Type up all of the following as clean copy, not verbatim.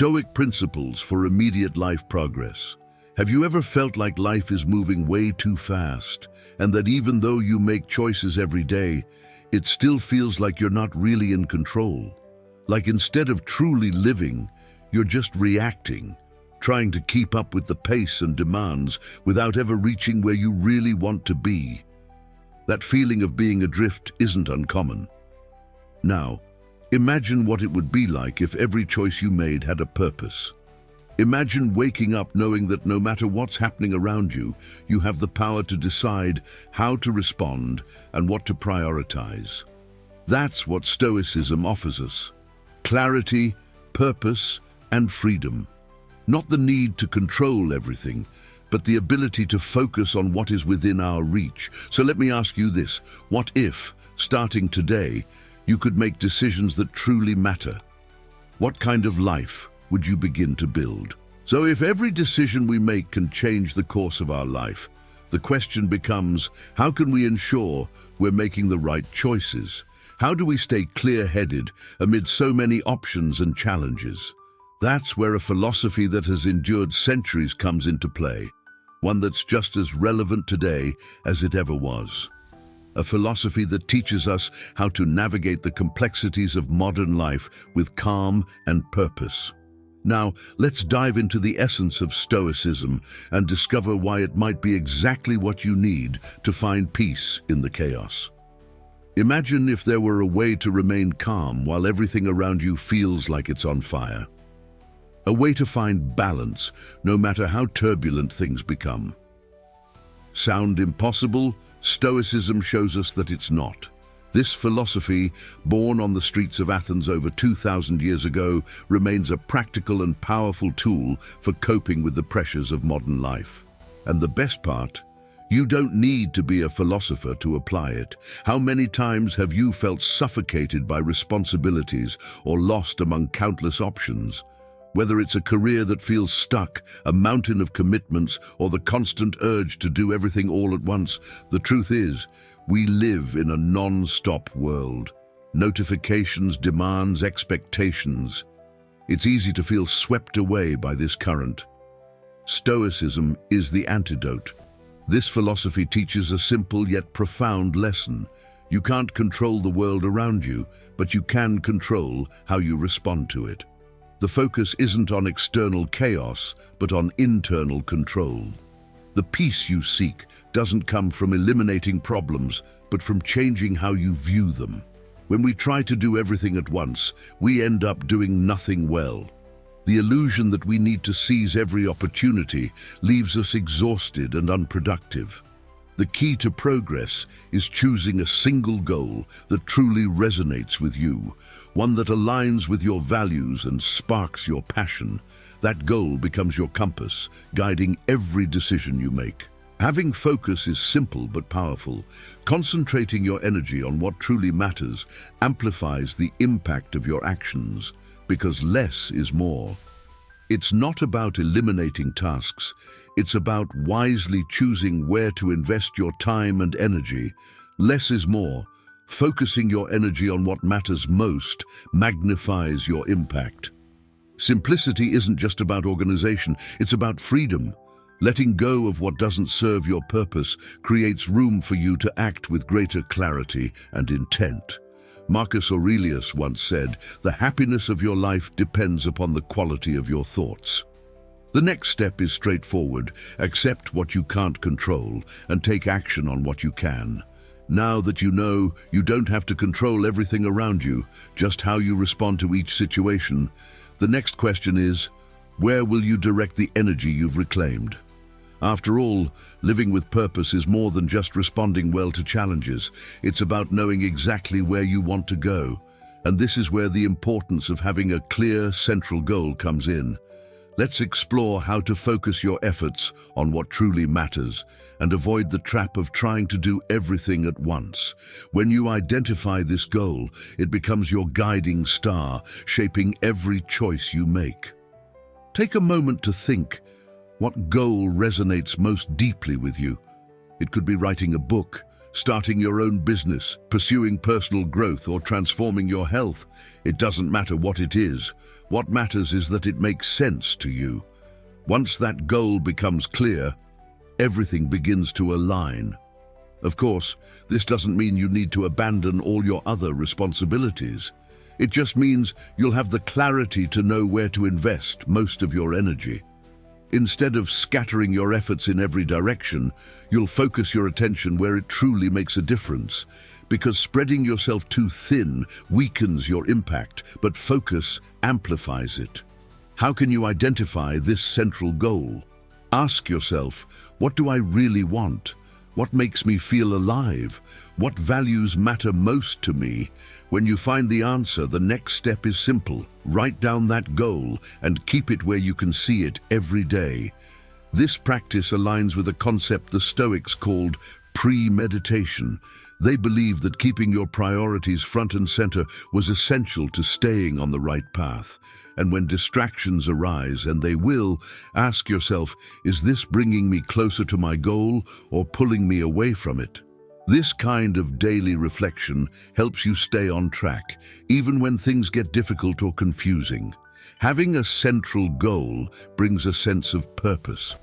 Stoic principles for immediate life progress. Have you ever felt like life is moving way too fast, and that even though you make choices every day, it still feels like you're not really in control? Like instead of truly living, you're just reacting, trying to keep up with the pace and demands without ever reaching where you really want to be. That feeling of being adrift isn't uncommon. Now, imagine what it would be like if every choice you made had a purpose. Imagine waking up knowing that no matter what's happening around you, you have the power to decide how to respond and what to prioritize. That's what Stoicism offers us. Clarity, purpose, and freedom. Not the need to control everything, but the ability to focus on what is within our reach. So let me ask you this: what if, starting today, you could make decisions that truly matter? What kind of life would you begin to build? So if every decision we make can change the course of our life, the question becomes, how can we ensure we're making the right choices? How do we stay clear-headed amid so many options and challenges? That's where a philosophy that has endured centuries comes into play, one that's just as relevant today as it ever was. A philosophy that teaches us how to navigate the complexities of modern life with calm and purpose. Now, let's dive into the essence of Stoicism and discover why it might be exactly what you need to find peace in the chaos. Imagine if there were a way to remain calm while everything around you feels like it's on fire. A way to find balance, no matter how turbulent things become. Sound impossible? Stoicism shows us that it's not. This philosophy, born on the streets of Athens over 2,000 years ago, remains a practical and powerful tool for coping with the pressures of modern life. And the best part, you don't need to be a philosopher to apply it. How many times have you felt suffocated by responsibilities or lost among countless options? Whether it's a career that feels stuck, a mountain of commitments, or the constant urge to do everything all at once, the truth is, we live in a non-stop world. Notifications, demands, expectations. It's easy to feel swept away by this current. Stoicism is the antidote. This philosophy teaches a simple yet profound lesson. You can't control the world around you, but you can control how you respond to it. The focus isn't on external chaos, but on internal control. The peace you seek doesn't come from eliminating problems, but from changing how you view them. When we try to do everything at once, we end up doing nothing well. The illusion that we need to seize every opportunity leaves us exhausted and unproductive. The key to progress is choosing a single goal that truly resonates with you, one that aligns with your values and sparks your passion. That goal becomes your compass, guiding every decision you make. Having focus is simple but powerful. Concentrating your energy on what truly matters amplifies the impact of your actions, because less is more. It's not about eliminating tasks, it's about wisely choosing where to invest your time and energy. Less is more. Focusing your energy on what matters most magnifies your impact. Simplicity isn't just about organization, it's about freedom. Letting go of what doesn't serve your purpose creates room for you to act with greater clarity and intent. Marcus Aurelius once said, "The happiness of your life depends upon the quality of your thoughts." The next step is straightforward. Accept what you can't control and take action on what you can. Now that you know you don't have to control everything around you, just how you respond to each situation, the next question is, where will you direct the energy you've reclaimed? After all, living with purpose is more than just responding well to challenges. It's about knowing exactly where you want to go. And this is where the importance of having a clear central goal comes in. Let's explore how to focus your efforts on what truly matters and avoid the trap of trying to do everything at once. When you identify this goal, it becomes your guiding star, shaping every choice you make. Take a moment to think. What goal resonates most deeply with you? It could be writing a book, starting your own business, pursuing personal growth, or transforming your health. It doesn't matter what it is. What matters is that it makes sense to you. Once that goal becomes clear, everything begins to align. Of course, this doesn't mean you need to abandon all your other responsibilities. It just means you'll have the clarity to know where to invest most of your energy. Instead of scattering your efforts in every direction, you'll focus your attention where it truly makes a difference. Because spreading yourself too thin weakens your impact, but focus amplifies it. How can you identify this central goal? Ask yourself, what do I really want? What makes me feel alive? What values matter most to me? When you find the answer, the next step is simple. Write down that goal and keep it where you can see it every day. This practice aligns with a concept the Stoics called premeditation. They believed that keeping your priorities front and center was essential to staying on the right path. And when distractions arise, and they will, ask yourself, is this bringing me closer to my goal or pulling me away from it? This kind of daily reflection helps you stay on track, even when things get difficult or confusing. Having a central goal brings a sense of purpose.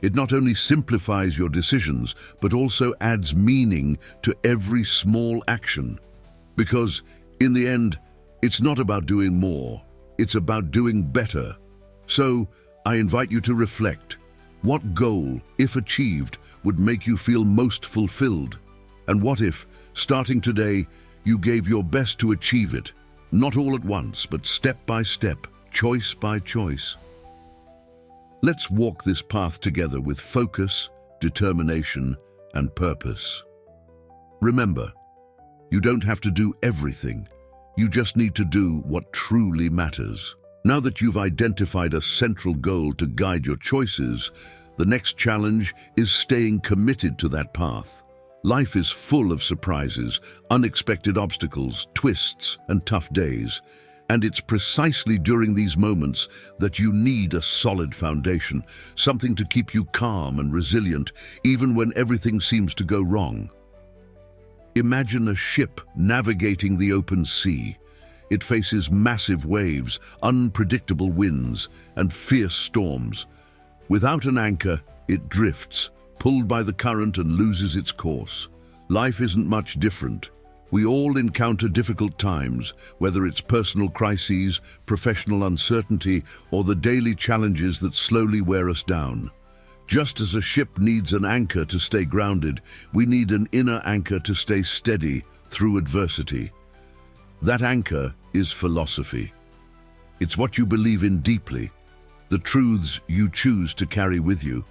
It not only simplifies your decisions, but also adds meaning to every small action. Because, in the end, it's not about doing more, it's about doing better. So, I invite you to reflect. What goal, if achieved, would make you feel most fulfilled? And what if, starting today, you gave your best to achieve it? Not all at once, but step by step, choice by choice. Let's walk this path together with focus, determination, and purpose. Remember, you don't have to do everything. You just need to do what truly matters. Now that you've identified a central goal to guide your choices, the next challenge is staying committed to that path. Life is full of surprises, unexpected obstacles, twists, and tough days. And it's precisely during these moments that you need a solid foundation, something to keep you calm and resilient, even when everything seems to go wrong. Imagine a ship navigating the open sea. It faces massive waves, unpredictable winds, and fierce storms. Without an anchor, it drifts, pulled by the current, and loses its course. Life isn't much different. We all encounter difficult times, whether it's personal crises, professional uncertainty, or the daily challenges that slowly wear us down. Just as a ship needs an anchor to stay grounded, we need an inner anchor to stay steady through adversity. That anchor is philosophy. It's what you believe in deeply, the truths you choose to carry with you.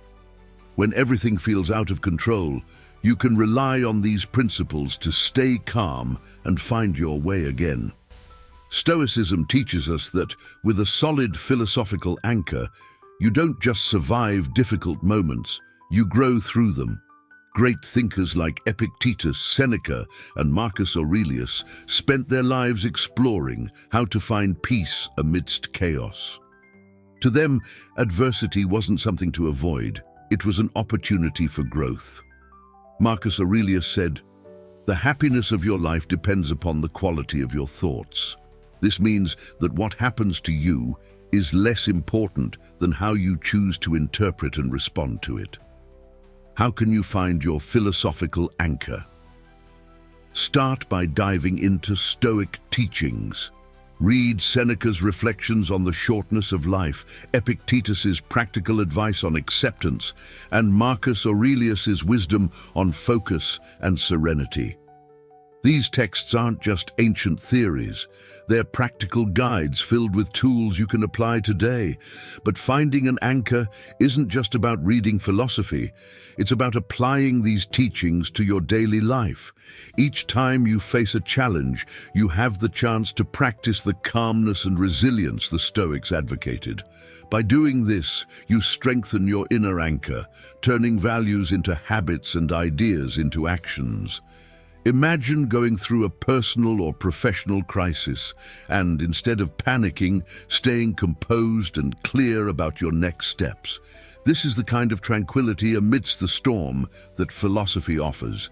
When everything feels out of control, you can rely on these principles to stay calm and find your way again. Stoicism teaches us that with a solid philosophical anchor, you don't just survive difficult moments, you grow through them. Great thinkers like Epictetus, Seneca, and Marcus Aurelius spent their lives exploring how to find peace amidst chaos. To them, adversity wasn't something to avoid, it was an opportunity for growth. Marcus Aurelius said, "The happiness of your life depends upon the quality of your thoughts." This means that what happens to you is less important than how you choose to interpret and respond to it. How can you find your philosophical anchor? Start by diving into Stoic teachings. Read Seneca's reflections on the shortness of life, Epictetus's practical advice on acceptance, and Marcus Aurelius's wisdom on focus and serenity. These texts aren't just ancient theories, they're practical guides filled with tools you can apply today. But finding an anchor isn't just about reading philosophy, it's about applying these teachings to your daily life. Each time you face a challenge, you have the chance to practice the calmness and resilience the Stoics advocated. By doing this, you strengthen your inner anchor, turning values into habits and ideas into actions. Imagine going through a personal or professional crisis and, instead of panicking, staying composed and clear about your next steps. This is the kind of tranquility amidst the storm that philosophy offers.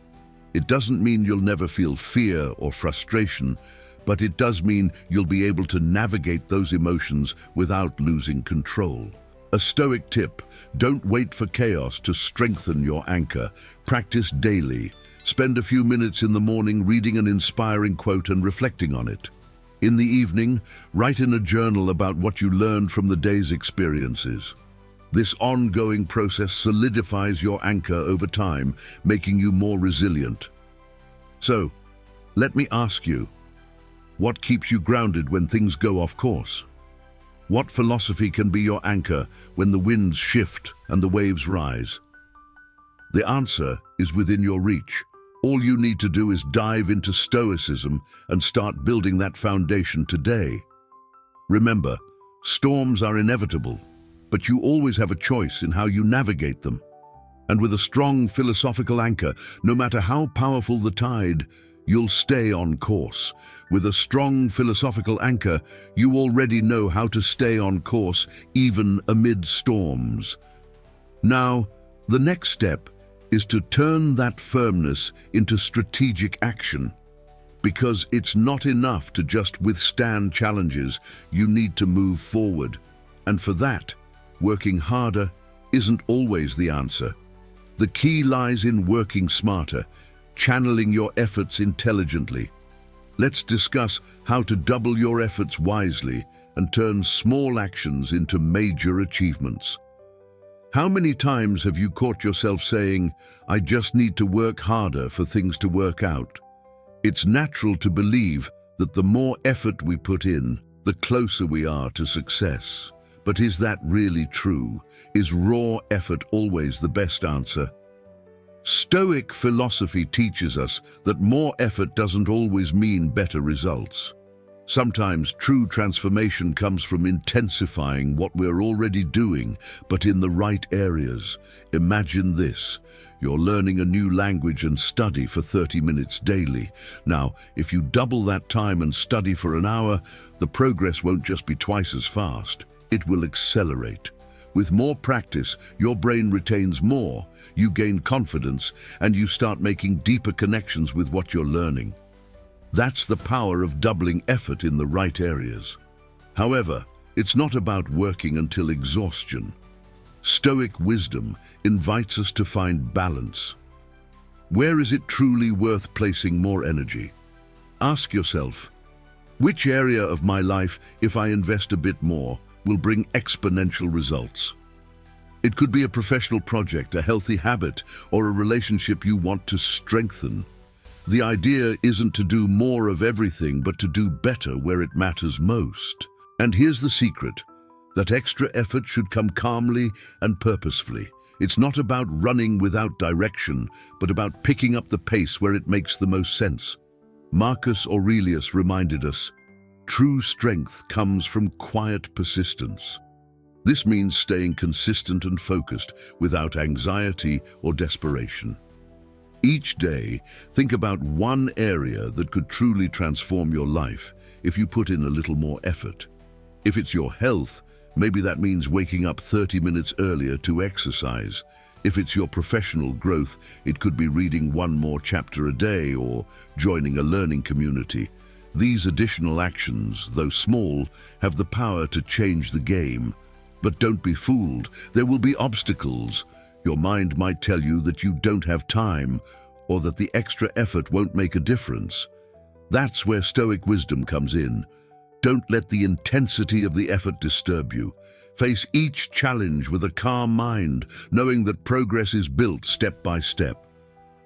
It doesn't mean you'll never feel fear or frustration, but it does mean you'll be able to navigate those emotions without losing control. A Stoic tip: don't wait for chaos to strengthen your anchor. Practice daily. Spend a few minutes in the morning reading an inspiring quote and reflecting on it. In the evening, write in a journal about what you learned from the day's experiences. This ongoing process solidifies your anchor over time, making you more resilient. So, let me ask you, what keeps you grounded when things go off course? What philosophy can be your anchor when the winds shift and the waves rise? The answer is within your reach. All you need to do is dive into Stoicism and start building that foundation today. Remember, storms are inevitable, but you always have a choice in how you navigate them. And with a strong philosophical anchor, no matter how powerful the tide, you'll stay on course. With a strong philosophical anchor, you already know how to stay on course even amid storms. Now, the next step is to turn that firmness into strategic action. Because it's not enough to just withstand challenges, you need to move forward. And for that, working harder isn't always the answer. The key lies in working smarter, channeling your efforts intelligently. Let's discuss how to double your efforts wisely and turn small actions into major achievements. How many times have you caught yourself saying, "I just need to work harder for things to work out"? It's natural to believe that the more effort we put in, the closer we are to success. But is that really true? Is raw effort always the best answer? Stoic philosophy teaches us that more effort doesn't always mean better results. Sometimes true transformation comes from intensifying what we're already doing, but in the right areas. Imagine this: you're learning a new language and study for 30 minutes daily. Now, if you double that time and study for an hour, the progress won't just be twice as fast, it will accelerate. With more practice, your brain retains more, you gain confidence, and you start making deeper connections with what you're learning. That's the power of doubling effort in the right areas. However, it's not about working until exhaustion. Stoic wisdom invites us to find balance. Where is it truly worth placing more energy? Ask yourself, which area of my life, if I invest a bit more, will bring exponential results? It could be a professional project, a healthy habit, or a relationship you want to strengthen. The idea isn't to do more of everything, but to do better where it matters most. And here's the secret: that extra effort should come calmly and purposefully. It's not about running without direction, but about picking up the pace where it makes the most sense. Marcus Aurelius reminded us, true strength comes from quiet persistence. This means staying consistent and focused without anxiety or desperation. Each day, think about one area that could truly transform your life if you put in a little more effort. If it's your health, maybe that means waking up 30 minutes earlier to exercise. If it's your professional growth, it could be reading one more chapter a day or joining a learning community. These additional actions, though small, have the power to change the game. But don't be fooled. There will be obstacles. Your mind might tell you that you don't have time, or that the extra effort won't make a difference. That's where Stoic wisdom comes in. Don't let the intensity of the effort disturb you. Face each challenge with a calm mind, knowing that progress is built step by step.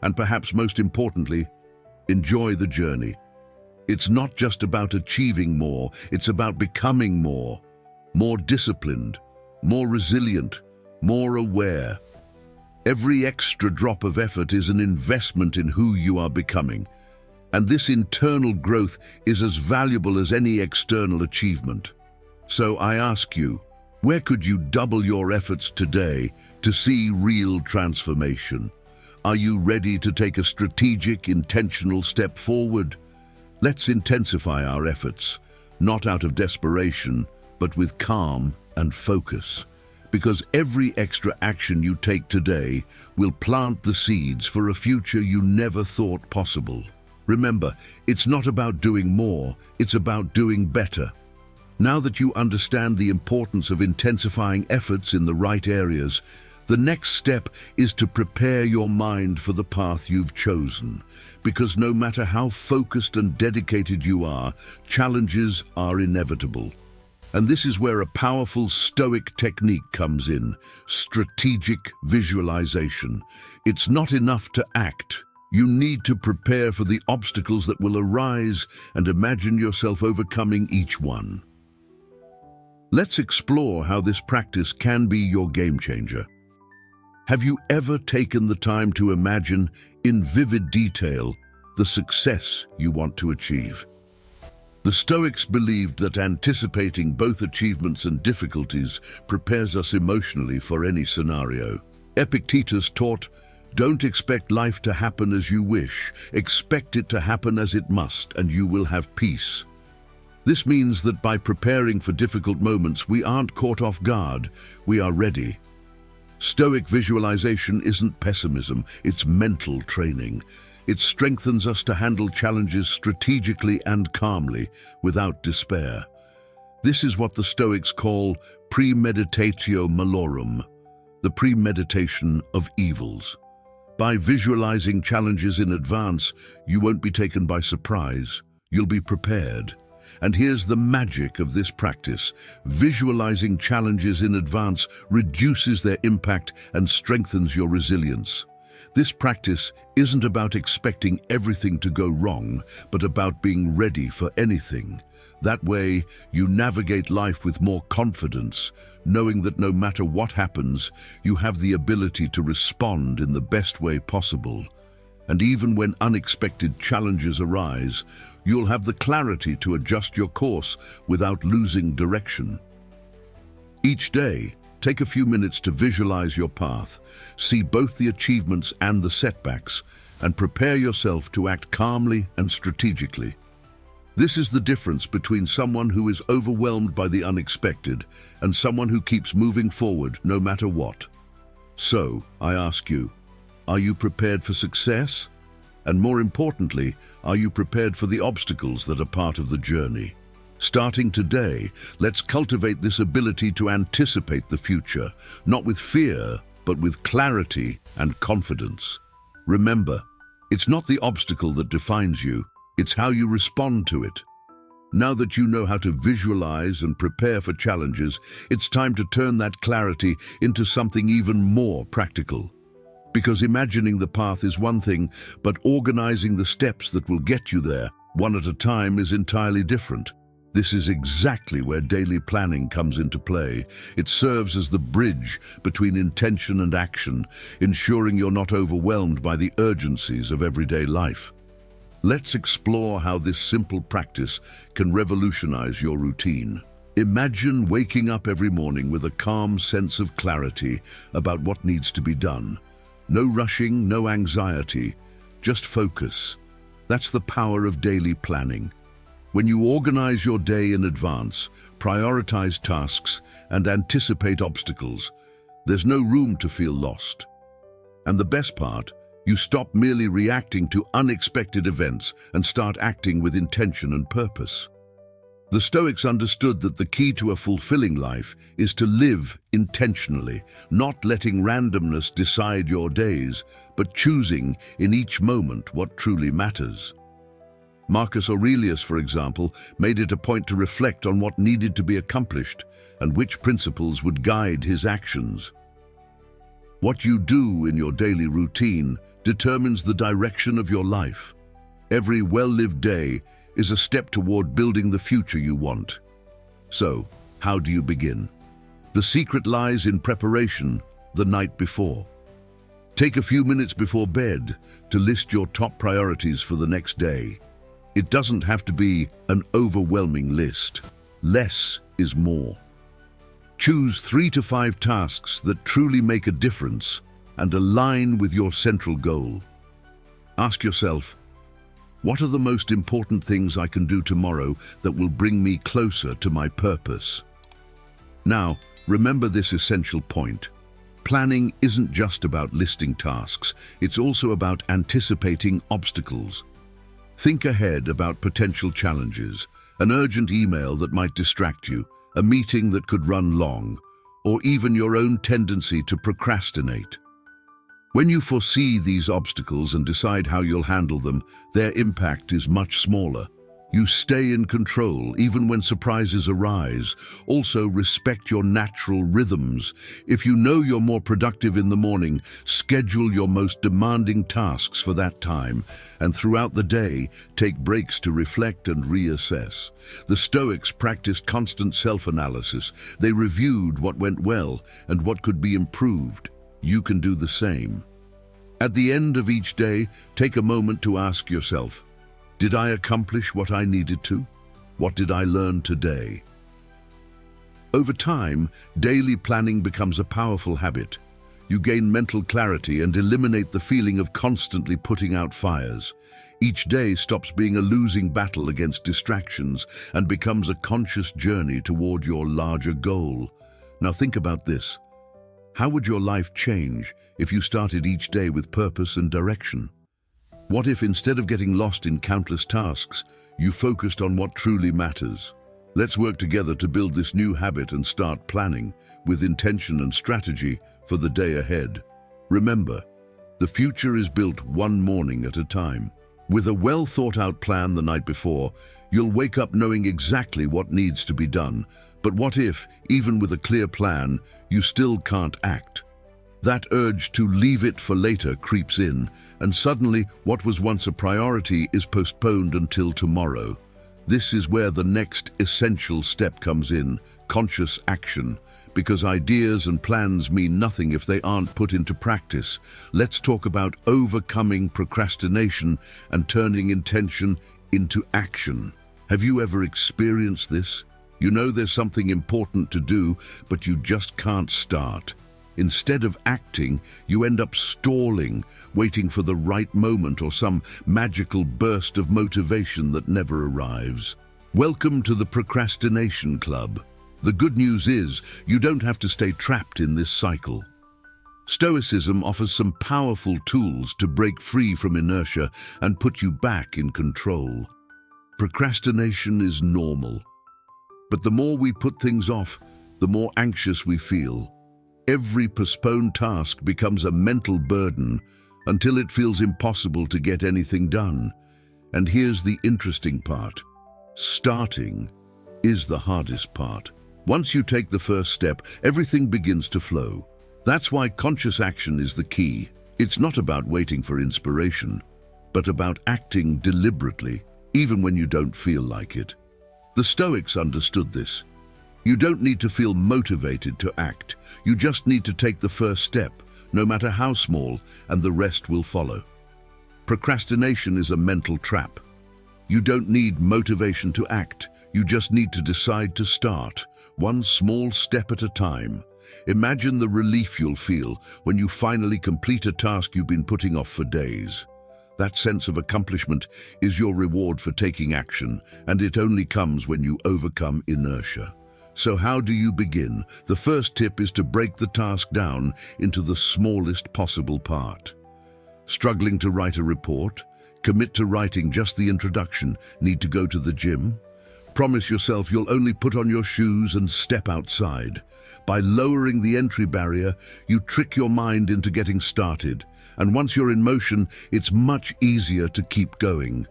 And perhaps most importantly, enjoy the journey. It's not just about achieving more, it's about becoming more disciplined, more resilient, more aware. Every extra drop of effort is an investment in who you are becoming, and this internal growth is as valuable as any external achievement. So I ask you, where could you double your efforts today to see real transformation? Are you ready to take a strategic, intentional step forward? Let's intensify our efforts, not out of desperation, but with calm and focus. because every extra action you take today will plant the seeds for a future you never thought possible. Remember, it's not about doing more, it's about doing better. Now that you understand the importance of intensifying efforts in the right areas, the next step is to prepare your mind for the path you've chosen. Because no matter how focused and dedicated you are, challenges are inevitable. And this is where a powerful Stoic technique comes in: strategic visualization. It's not enough to act. You need to prepare for the obstacles that will arise and imagine yourself overcoming each one. Let's explore how this practice can be your game changer. Have you ever taken the time to imagine, in vivid detail, the success you want to achieve? The Stoics believed that anticipating both achievements and difficulties prepares us emotionally for any scenario. Epictetus taught, "Don't expect life to happen as you wish. Expect it to happen as it must, and you will have peace." This means that by preparing for difficult moments, we aren't caught off guard, we are ready. Stoic visualization isn't pessimism, it's mental training. It strengthens us to handle challenges strategically and calmly, without despair. This is what the Stoics call premeditatio malorum, the premeditation of evils. By visualizing challenges in advance, you won't be taken by surprise, you'll be prepared. And here's the magic of this practice: visualizing challenges in advance reduces their impact and strengthens your resilience. This practice isn't about expecting everything to go wrong, but about being ready for anything. That way, you navigate life with more confidence, knowing that no matter what happens, you have the ability to respond in the best way possible. And even when unexpected challenges arise, you'll have the clarity to adjust your course without losing direction. Each day, take a few minutes to visualize your path, see both the achievements and the setbacks, and prepare yourself to act calmly and strategically. This is the difference between someone who is overwhelmed by the unexpected and someone who keeps moving forward no matter what. So, I ask you, are you prepared for success? And more importantly, are you prepared for the obstacles that are part of the journey? Starting today, let's cultivate this ability to anticipate the future, not with fear, but with clarity and confidence. Remember, it's not the obstacle that defines you, it's how you respond to it. Now that you know how to visualize and prepare for challenges, it's time to turn that clarity into something even more practical. Because imagining the path is one thing, but organizing the steps that will get you there, one at a time, is entirely different. This is exactly where daily planning comes into play. It serves as the bridge between intention and action, ensuring you're not overwhelmed by the urgencies of everyday life. Let's explore how this simple practice can revolutionize your routine. Imagine waking up every morning with a calm sense of clarity about what needs to be done. No rushing, no anxiety, just focus. That's the power of daily planning. When you organize your day in advance, prioritize tasks, and anticipate obstacles, there's no room to feel lost. And the best part, you stop merely reacting to unexpected events and start acting with intention and purpose. The Stoics understood that the key to a fulfilling life is to live intentionally, not letting randomness decide your days, but choosing in each moment what truly matters. Marcus Aurelius, for example, made it a point to reflect on what needed to be accomplished and which principles would guide his actions. What you do in your daily routine determines the direction of your life. Every well-lived day is a step toward building the future you want. So, how do you begin? The secret lies in preparation the night before. Take a few minutes before bed to list your top priorities for the next day. It doesn't have to be an overwhelming list. Less is more. Choose 3 to 5 tasks that truly make a difference and align with your central goal. Ask yourself, what are the most important things I can do tomorrow that will bring me closer to my purpose? Now, Remember this essential point. Planning isn't just about listing tasks, it's also about anticipating obstacles. Think ahead about potential challenges, an urgent email that might distract you, a meeting that could run long, or even your own tendency to procrastinate. When you foresee these obstacles and decide how you'll handle them, their impact is much smaller. You stay in control even when surprises arise. Also, respect your natural rhythms. If you know you're more productive in the morning, schedule your most demanding tasks for that time, and throughout the day, take breaks to reflect and reassess. The Stoics practiced constant self-analysis. They reviewed what went well and what could be improved. You can do the same. At the end of each day, take a moment to ask yourself, did I accomplish what I needed to? What did I learn today? Over time, daily planning becomes a powerful habit. You gain mental clarity and eliminate the feeling of constantly putting out fires. Each day stops being a losing battle against distractions and becomes a conscious journey toward your larger goal. Now think about this. How would your life change if you started each day with purpose and direction? What if instead of getting lost in countless tasks, you focused on what truly matters? Let's work together to build this new habit and start planning with intention and strategy for the day ahead. Remember, the future is built one morning at a time. With a well-thought-out plan the night before, you'll wake up knowing exactly what needs to be done. But what if, even with a clear plan, you still can't act? That urge to leave it for later creeps in, and suddenly what was once a priority is postponed until tomorrow. This is where the next essential step comes in, conscious action, because ideas and plans mean nothing if they aren't put into practice. Let's talk about overcoming procrastination and turning intention into action. Have you ever experienced this? You know there's something important to do, but you just can't start. Instead of acting, you end up stalling, waiting for the right moment or some magical burst of motivation that never arrives. Welcome to the Procrastination Club. The good news is, you don't have to stay trapped in this cycle. Stoicism offers some powerful tools to break free from inertia and put you back in control. Procrastination is normal, but the more we put things off, the more anxious we feel. Every postponed task becomes a mental burden until it feels impossible to get anything done. And here's the interesting part. Starting is the hardest part. Once you take the first step, everything begins to flow. That's why conscious action is the key. It's not about waiting for inspiration, but about acting deliberately, even when you don't feel like it. The Stoics understood this. You don't need to feel motivated to act. You just need to take the first step, no matter how small, and the rest will follow. Procrastination is a mental trap. You don't need motivation to act. You just need to decide to start, one small step at a time. Imagine the relief you'll feel when you finally complete a task you've been putting off for days. That sense of accomplishment is your reward for taking action, and it only comes when you overcome inertia. So how do you begin? The first tip is to break the task down into the smallest possible part. Struggling to write a report? Commit to writing just the introduction. Need to go to the gym? Promise yourself you'll only put on your shoes and step outside. By lowering the entry barrier, you trick your mind into getting started. And once you're in motion, it's much easier to keep going.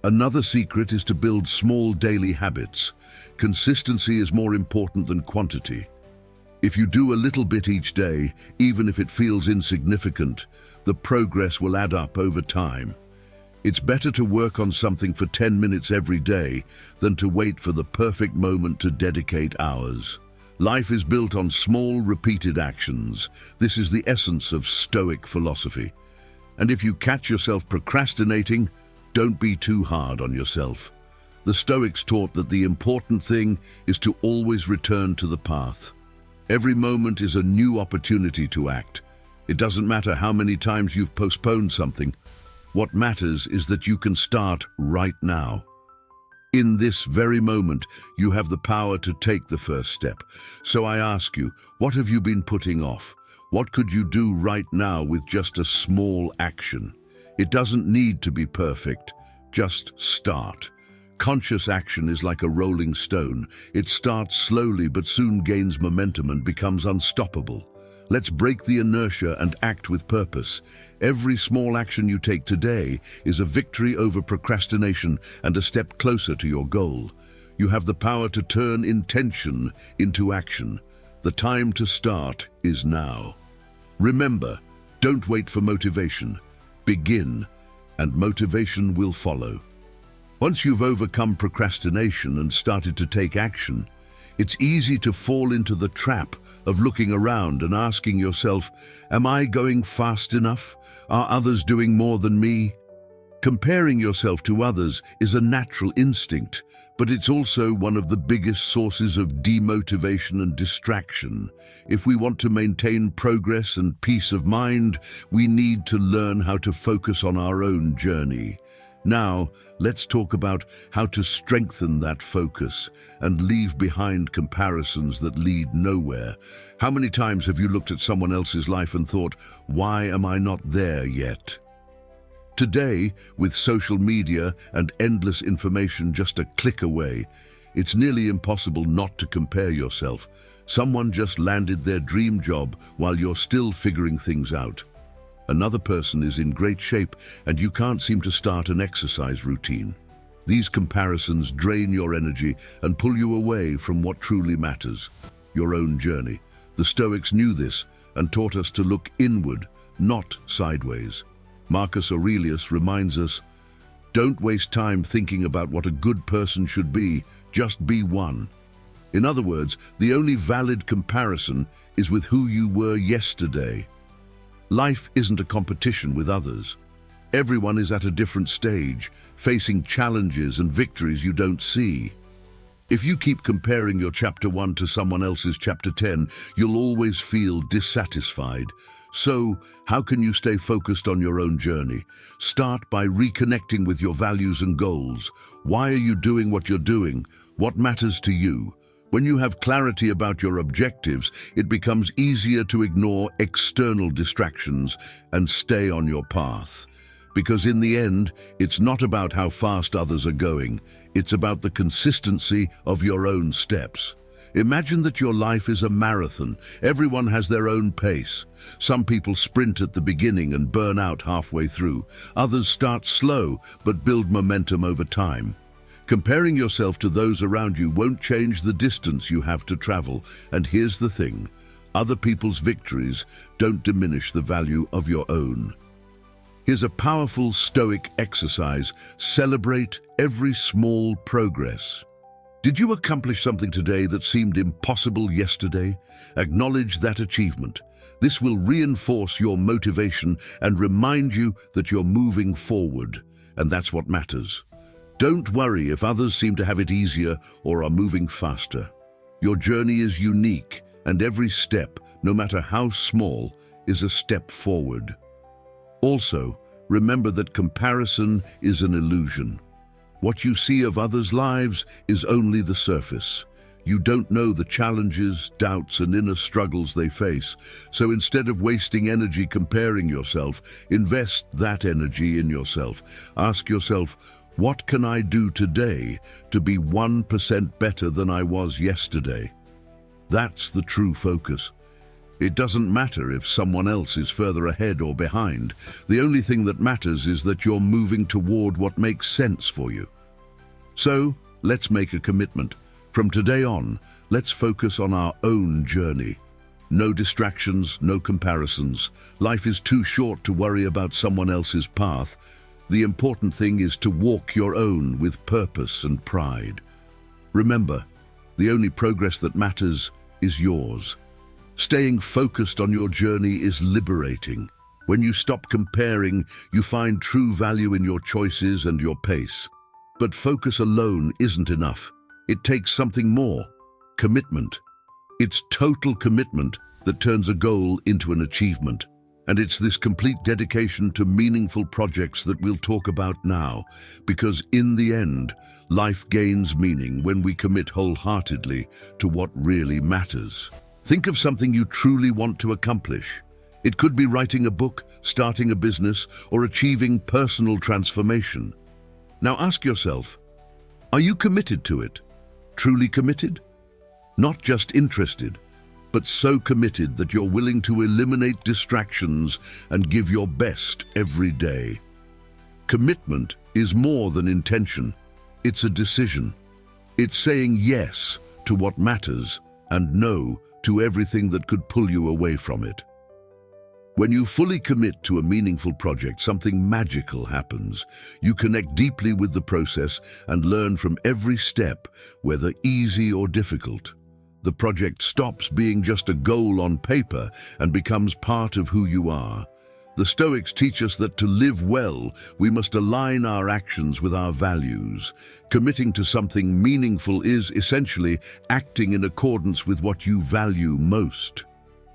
Another secret is to build small daily habits. Consistency is more important than quantity. If you do a little bit each day, even if it feels insignificant, the progress will add up over time. It's better to work on something for 10 minutes every day than to wait for the perfect moment to dedicate hours. Life is built on small, repeated actions. This is the essence of Stoic philosophy. And if you catch yourself procrastinating, don't be too hard on yourself. The Stoics taught that the important thing is to always return to the path. Every moment is a new opportunity to act. It doesn't matter how many times you've postponed something. What matters is that you can start right now. In this very moment, you have the power to take the first step. So I ask you, what have you been putting off? What could you do right now with just a small action? It doesn't need to be perfect. Just start. Conscious action is like a rolling stone. It starts slowly but soon gains momentum and becomes unstoppable. Let's break the inertia and act with purpose. Every small action you take today is a victory over procrastination and a step closer to your goal. You have the power to turn intention into action. The time to start is now. Remember, don't wait for motivation. Begin, and motivation will follow. Once you've overcome procrastination and started to take action, it's easy to fall into the trap of looking around and asking yourself, am I going fast enough? Are others doing more than me? Comparing yourself to others is a natural instinct, but it's also one of the biggest sources of demotivation and distraction. If we want to maintain progress and peace of mind, we need to learn how to focus on our own journey. Now, let's talk about how to strengthen that focus and leave behind comparisons that lead nowhere. How many times have you looked at someone else's life and thought, why am I not there yet? Today, with social media and endless information just a click away, it's nearly impossible not to compare yourself. Someone just landed their dream job while you're still figuring things out. Another person is in great shape and you can't seem to start an exercise routine. These comparisons drain your energy and pull you away from what truly matters, your own journey. The Stoics knew this and taught us to look inward, not sideways. Marcus Aurelius reminds us, don't waste time thinking about what a good person should be, just be one. In other words, the only valid comparison is with who you were yesterday. Life isn't a competition with others. Everyone is at a different stage, facing challenges and victories you don't see. If you keep comparing your chapter 1 to someone else's chapter 10, you'll always feel dissatisfied. So, how can you stay focused on your own journey? Start by reconnecting with your values and goals. Why are you doing what you're doing? What matters to you? When you have clarity about your objectives, it becomes easier to ignore external distractions and stay on your path. Because in the end, it's not about how fast others are going. It's about the consistency of your own steps. Imagine that your life is a marathon. Everyone has their own pace. Some people sprint at the beginning and burn out halfway through. Others start slow but build momentum over time. Comparing yourself to those around you won't change the distance you have to travel. And here's the thing, other people's victories don't diminish the value of your own. Here's a powerful Stoic exercise. Celebrate every small progress. Did you accomplish something today that seemed impossible yesterday? Acknowledge that achievement. This will reinforce your motivation and remind you that you're moving forward, and that's what matters. Don't worry if others seem to have it easier or are moving faster. Your journey is unique, and every step, no matter how small, is a step forward. Also, remember that comparison is an illusion. What you see of others' lives is only the surface. You don't know the challenges, doubts, and inner struggles they face. So instead of wasting energy comparing yourself, invest that energy in yourself. Ask yourself, what can I do today to be 1% better than I was yesterday? That's the true focus. It doesn't matter if someone else is further ahead or behind. The only thing that matters is that you're moving toward what makes sense for you. So, let's make a commitment. From today on, let's focus on our own journey. No distractions, no comparisons. Life is too short to worry about someone else's path. The important thing is to walk your own with purpose and pride. Remember, the only progress that matters is yours. Staying focused on your journey is liberating. When you stop comparing, you find true value in your choices and your pace. But focus alone isn't enough. It takes something more: commitment. It's total commitment that turns a goal into an achievement. And it's this complete dedication to meaningful projects that we'll talk about now, because in the end, life gains meaning when we commit wholeheartedly to what really matters. Think of something you truly want to accomplish. It could be writing a book, starting a business, or achieving personal transformation. Now ask yourself, are you committed to it? Truly committed? Not just interested, but so committed that you're willing to eliminate distractions and give your best every day. Commitment is more than intention. It's a decision. It's saying yes to what matters and no to everything that could pull you away from it. When you fully commit to a meaningful project, something magical happens. You connect deeply with the process and learn from every step, whether easy or difficult. The project stops being just a goal on paper and becomes part of who you are. The Stoics teach us that to live well, we must align our actions with our values. Committing to something meaningful is essentially acting in accordance with what you value most.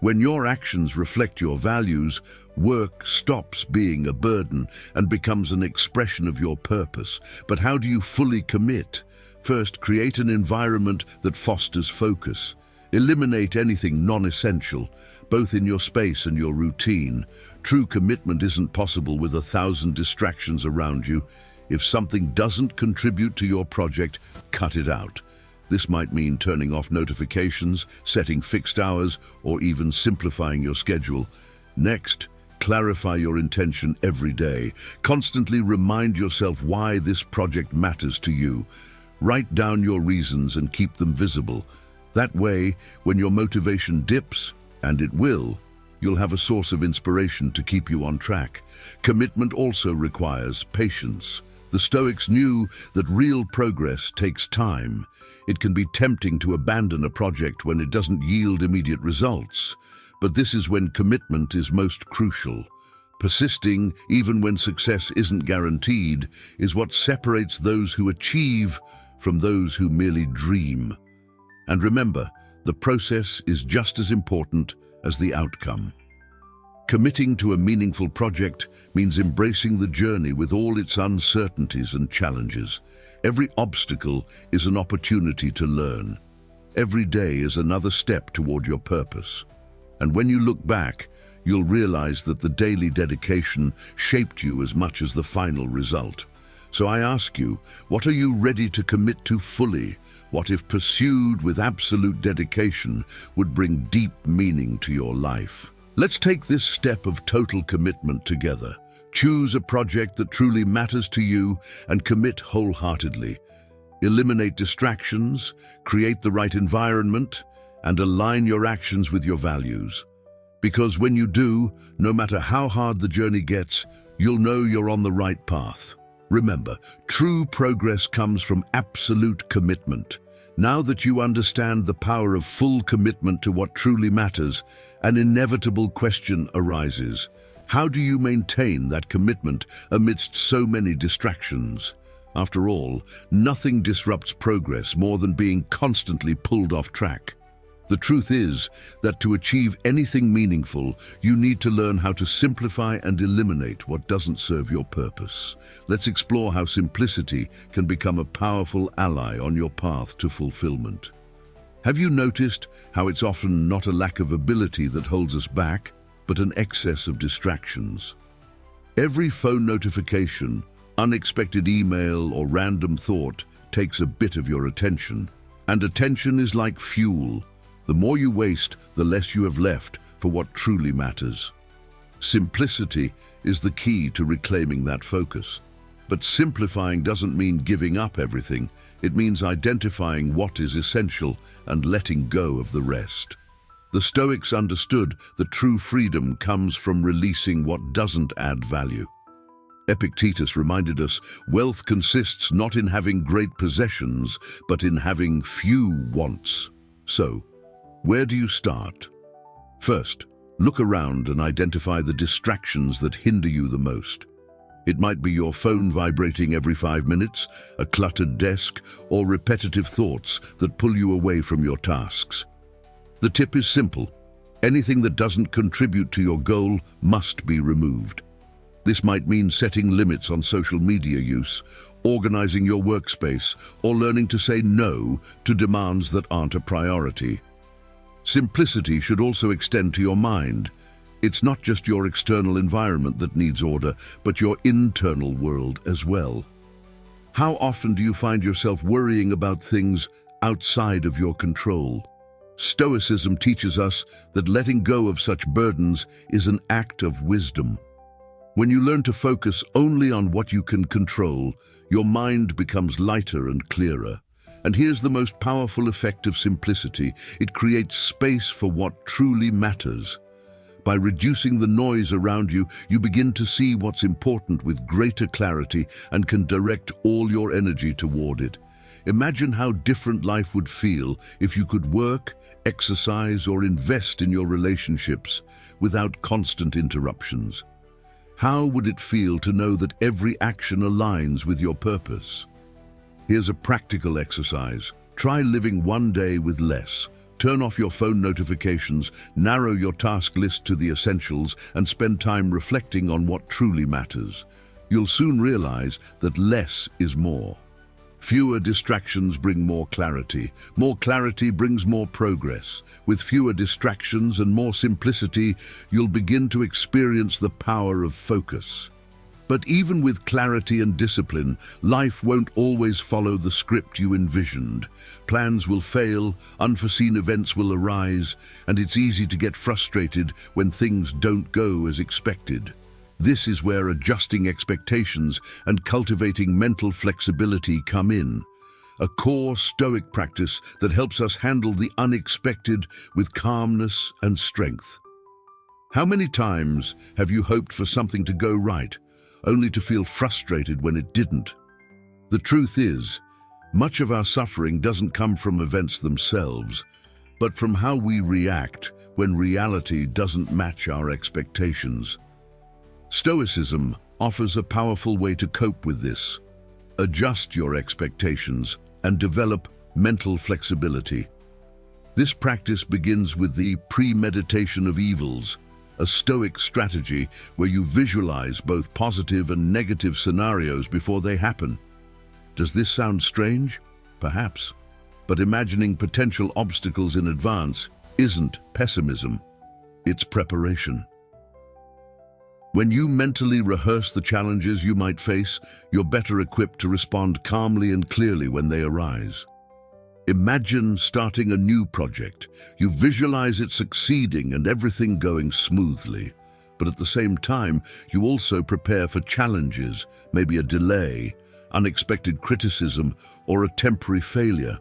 When your actions reflect your values, work stops being a burden and becomes an expression of your purpose. But how do you fully commit? First, create an environment that fosters focus. Eliminate anything non-essential, both in your space and your routine. True commitment isn't possible with 1,000 distractions around you. If something doesn't contribute to your project, cut it out. This might mean turning off notifications, setting fixed hours, or even simplifying your schedule. Next, clarify your intention every day. Constantly remind yourself why this project matters to you. Write down your reasons and keep them visible. That way, when your motivation dips, and it will, you'll have a source of inspiration to keep you on track. Commitment also requires patience. The Stoics knew that real progress takes time. It can be tempting to abandon a project when it doesn't yield immediate results. But this is when commitment is most crucial. Persisting, even when success isn't guaranteed, is what separates those who achieve from those who merely dream. And remember, the process is just as important as the outcome. Committing to a meaningful project means embracing the journey with all its uncertainties and challenges. Every obstacle is an opportunity to learn. Every day is another step toward your purpose. And when you look back, you'll realize that the daily dedication shaped you as much as the final result. So I ask you, what are you ready to commit to fully? What, if pursued with absolute dedication, would bring deep meaning to your life? Let's take this step of total commitment together. Choose a project that truly matters to you and commit wholeheartedly. Eliminate distractions, create the right environment, and align your actions with your values. Because when you do, no matter how hard the journey gets, you'll know you're on the right path. Remember, true progress comes from absolute commitment. Now that you understand the power of full commitment to what truly matters, an inevitable question arises. How do you maintain that commitment amidst so many distractions? After all, nothing disrupts progress more than being constantly pulled off track. The truth is that to achieve anything meaningful, you need to learn how to simplify and eliminate what doesn't serve your purpose. Let's explore how simplicity can become a powerful ally on your path to fulfillment. Have you noticed how it's often not a lack of ability that holds us back, but an excess of distractions? Every phone notification, unexpected email, or random thought takes a bit of your attention. And attention is like fuel. The more you waste, the less you have left for what truly matters. Simplicity is the key to reclaiming that focus. But simplifying doesn't mean giving up everything. It means identifying what is essential and letting go of the rest. The Stoics understood that true freedom comes from releasing what doesn't add value. Epictetus reminded us, wealth consists not in having great possessions, but in having few wants. So, where do you start? First, look around and identify the distractions that hinder you the most. It might be your phone vibrating every 5 minutes, a cluttered desk, or repetitive thoughts that pull you away from your tasks. The tip is simple. Anything that doesn't contribute to your goal must be removed. This might mean setting limits on social media use, organizing your workspace, or learning to say no to demands that aren't a priority. Simplicity should also extend to your mind. It's not just your external environment that needs order, but your internal world as well. How often do you find yourself worrying about things outside of your control? Stoicism teaches us that letting go of such burdens is an act of wisdom. When you learn to focus only on what you can control, your mind becomes lighter and clearer. And here's the most powerful effect of simplicity. It creates space for what truly matters. By reducing the noise around you, you begin to see what's important with greater clarity and can direct all your energy toward it. Imagine how different life would feel if you could work, exercise, or invest in your relationships without constant interruptions. How would it feel to know that every action aligns with your purpose? Here's a practical exercise. Try living one day with less. Turn off your phone notifications, narrow your task list to the essentials, and spend time reflecting on what truly matters. You'll soon realize that less is more. Fewer distractions bring more clarity. More clarity brings more progress. With fewer distractions and more simplicity, you'll begin to experience the power of focus. But even with clarity and discipline, life won't always follow the script you envisioned. Plans will fail, unforeseen events will arise, and it's easy to get frustrated when things don't go as expected. This is where adjusting expectations and cultivating mental flexibility come in, a core Stoic practice that helps us handle the unexpected with calmness and strength. How many times have you hoped for something to go right, only to feel frustrated when it didn't? The truth is, much of our suffering doesn't come from events themselves, but from how we react when reality doesn't match our expectations. Stoicism offers a powerful way to cope with this. Adjust your expectations and develop mental flexibility. This practice begins with the premeditation of evils, a Stoic strategy where you visualize both positive and negative scenarios before they happen. Does this sound strange? Perhaps. But imagining potential obstacles in advance isn't pessimism, it's preparation. When you mentally rehearse the challenges you might face, you're better equipped to respond calmly and clearly when they arise. Imagine starting a new project. You visualize it succeeding and everything going smoothly. But at the same time, you also prepare for challenges, maybe a delay, unexpected criticism, or a temporary failure.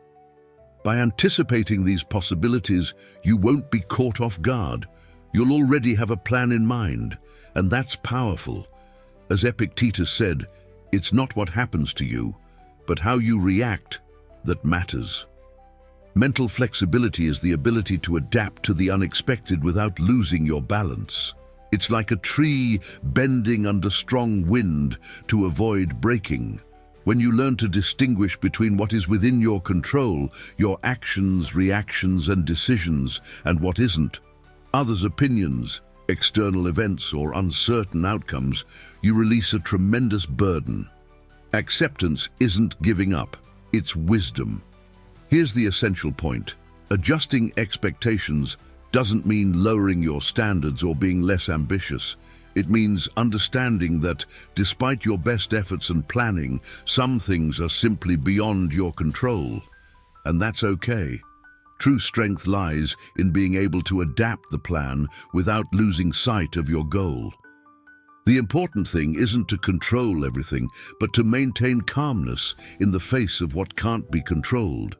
By anticipating these possibilities, you won't be caught off guard. You'll already have a plan in mind. And that's powerful. As Epictetus said, it's not what happens to you, but how you react that matters. Mental flexibility is the ability to adapt to the unexpected without losing your balance. It's like a tree bending under strong wind to avoid breaking. When you learn to distinguish between what is within your control, your actions, reactions, and decisions, and what isn't, others' opinions, external events, or uncertain outcomes, you release a tremendous burden. Acceptance isn't giving up, it's wisdom. Here's the essential point. Adjusting expectations doesn't mean lowering your standards or being less ambitious. It means understanding that, despite your best efforts and planning, some things are simply beyond your control. And that's okay. True strength lies in being able to adapt the plan without losing sight of your goal. The important thing isn't to control everything, but to maintain calmness in the face of what can't be controlled.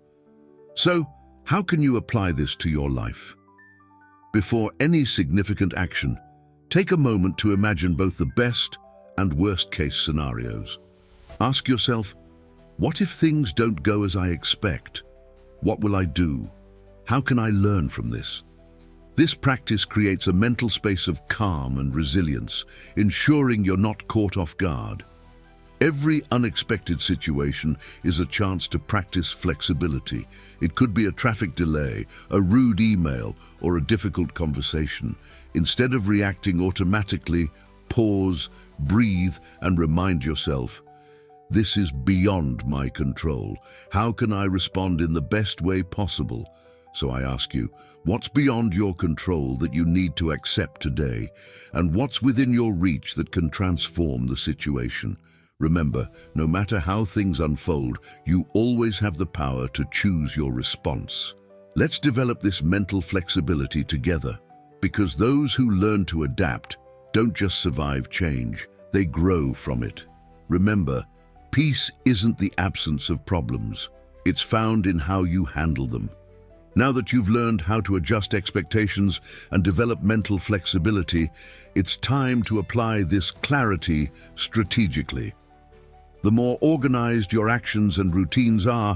So, how can you apply this to your life? Before any significant action, take a moment to imagine both the best and worst-case scenarios. Ask yourself, what if things don't go as I expect? What will I do? How can I learn from this? This practice creates a mental space of calm and resilience, ensuring you're not caught off guard. Every unexpected situation is a chance to practice flexibility. It could be a traffic delay, a rude email, or a difficult conversation. Instead of reacting automatically, pause, breathe, and remind yourself, this is beyond my control. How can I respond in the best way possible? So I ask you, what's beyond your control that you need to accept today? And what's within your reach that can transform the situation? Remember, no matter how things unfold, you always have the power to choose your response. Let's develop this mental flexibility together, because those who learn to adapt don't just survive change, they grow from it. Remember, peace isn't the absence of problems. It's found in how you handle them. Now that you've learned how to adjust expectations and develop mental flexibility, it's time to apply this clarity strategically. The more organized your actions and routines are,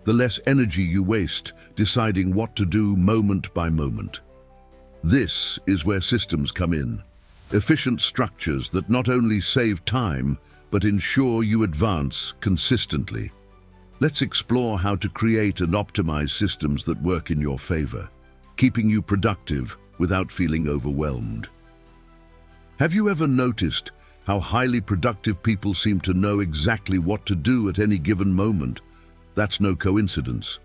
the less energy you waste deciding what to do moment by moment. This is where systems come in. Efficient structures that not only save time, but ensure you advance consistently. Let's explore how to create and optimize systems that work in your favor, keeping you productive without feeling overwhelmed. Have you ever noticed how highly productive people seem to know exactly what to do at any given moment? That's no coincidence.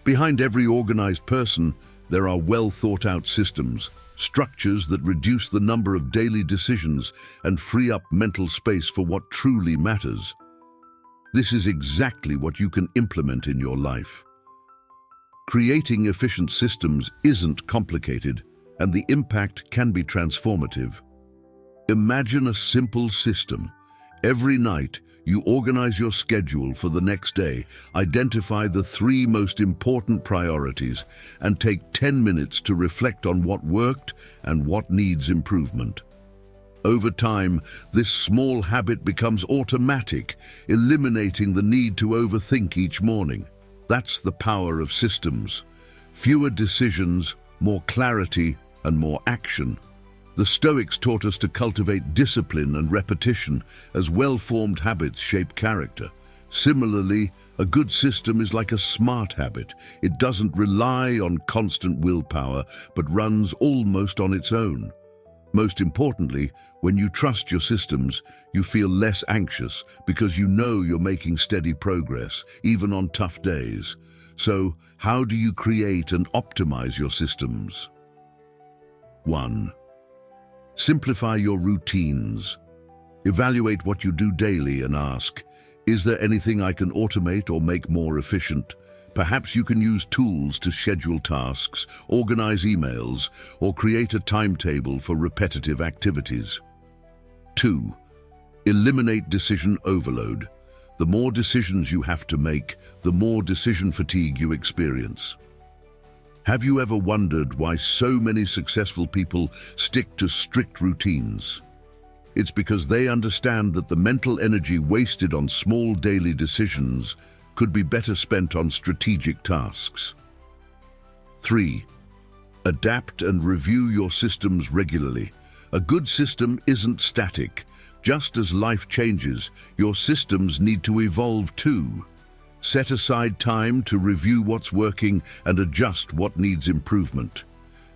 Behind every organized person, there are well-thought-out systems, structures that reduce the number of daily decisions and free up mental space for what truly matters. This is exactly what you can implement in your life. Creating efficient systems isn't complicated, and the impact can be transformative. Imagine a simple system. Every night, you organize your schedule for the next day, identify the 3 most important priorities, and take 10 minutes to reflect on what worked and what needs improvement. Over time, this small habit becomes automatic, eliminating the need to overthink each morning. That's the power of systems. Fewer decisions, more clarity, and more action. The Stoics taught us to cultivate discipline and repetition, as well-formed habits shape character. Similarly, a good system is like a smart habit. It doesn't rely on constant willpower, but runs almost on its own. Most importantly, when you trust your systems, you feel less anxious because you know you're making steady progress, even on tough days. So, how do you create and optimize your systems? 1. Simplify your routines. Evaluate what you do daily and ask, is there anything I can automate or make more efficient? Perhaps you can use tools to schedule tasks, organize emails, or create a timetable for repetitive activities. 2. Eliminate decision overload. The more decisions you have to make, the more decision fatigue you experience. Have you ever wondered why so many successful people stick to strict routines? It's because they understand that the mental energy wasted on small daily decisions could be better spent on strategic tasks. 3. Adapt and review your systems regularly. A good system isn't static. Just as life changes, your systems need to evolve too. Set aside time to review what's working and adjust what needs improvement.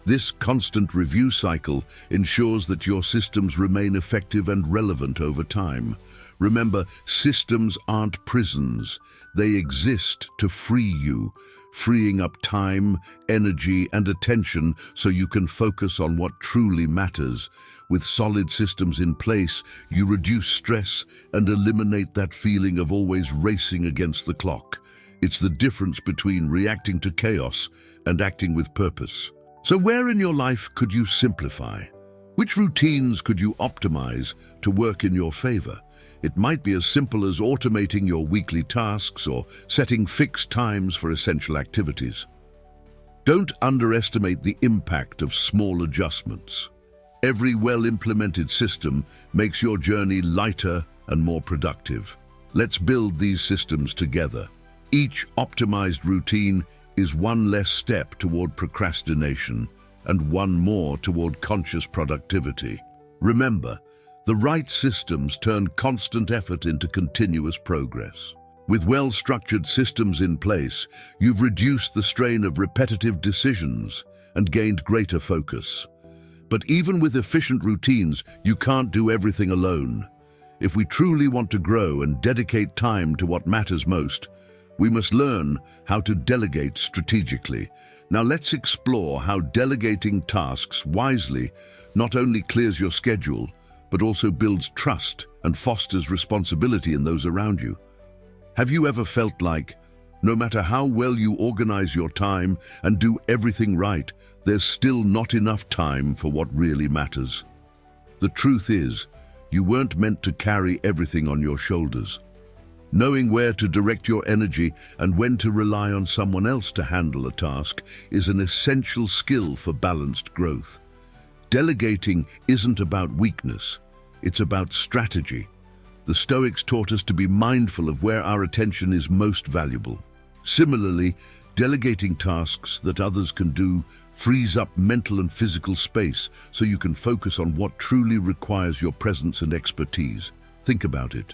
This constant review cycle ensures that your systems remain effective and relevant over time. Remember, systems aren't prisons. They exist to free you, freeing up time, energy, and attention so you can focus on what truly matters. With solid systems in place, you reduce stress and eliminate that feeling of always racing against the clock. It's the difference between reacting to chaos and acting with purpose. So where in your life could you simplify? Which routines could you optimize to work in your favor? It might be as simple as automating your weekly tasks or setting fixed times for essential activities. Don't underestimate the impact of small adjustments. Every well-implemented system makes your journey lighter and more productive. Let's build these systems together. Each optimized routine is one less step toward procrastination and one more toward conscious productivity. Remember, The right systems turn constant effort into continuous progress. With well-structured systems in place, you've reduced the strain of repetitive decisions and gained greater focus. But even with efficient routines, you can't do everything alone. If we truly want to grow and dedicate time to what matters most, we must learn how to delegate strategically. Now let's explore how delegating tasks wisely not only clears your schedule, but also builds trust and fosters responsibility in those around you. Have you ever felt like, no matter how well you organize your time and do everything right, there's still not enough time for what really matters? The truth is, you weren't meant to carry everything on your shoulders. Knowing where to direct your energy and when to rely on someone else to handle a task is an essential skill for balanced growth. Delegating isn't about weakness, it's about strategy. The Stoics taught us to be mindful of where our attention is most valuable. Similarly, delegating tasks that others can do frees up mental and physical space so you can focus on what truly requires your presence and expertise. Think about it.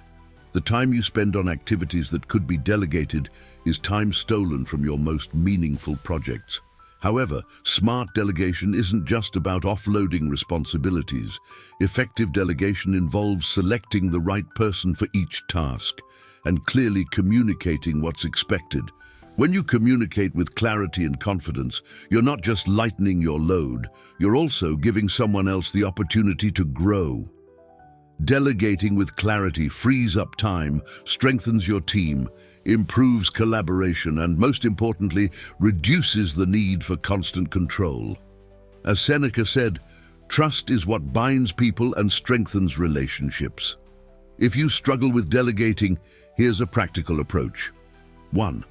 The time you spend on activities that could be delegated is time stolen from your most meaningful projects. However, smart delegation isn't just about offloading responsibilities. Effective delegation involves selecting the right person for each task and clearly communicating what's expected. When you communicate with clarity and confidence, you're not just lightening your load, you're also giving someone else the opportunity to grow. Delegating with clarity frees up time, strengthens your team, improves collaboration, and most importantly, reduces the need for constant control. As Seneca said, trust is what binds people and strengthens relationships. If you struggle with delegating, here's a practical approach. 1.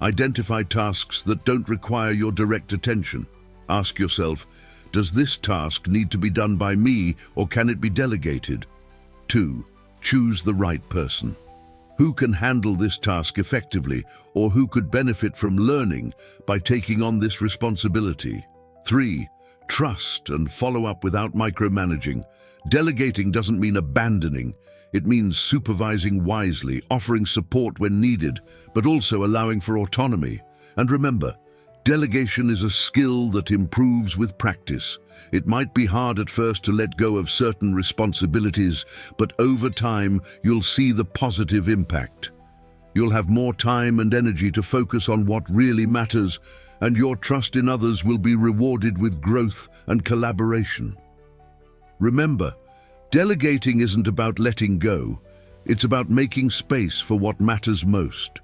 Identify tasks that don't require your direct attention. Ask yourself, does this task need to be done by me or can it be delegated? 2. Choose the right person. Who can handle this task effectively or who could benefit from learning by taking on this responsibility? 3. Trust and follow up without micromanaging. Delegating doesn't mean abandoning. It means supervising wisely, offering support when needed, but also allowing for autonomy. And remember, delegation is a skill that improves with practice. It might be hard at first to let go of certain responsibilities, but over time, you'll see the positive impact. You'll have more time and energy to focus on what really matters, and your trust in others will be rewarded with growth and collaboration. Remember, delegating isn't about letting go. It's about making space for what matters most.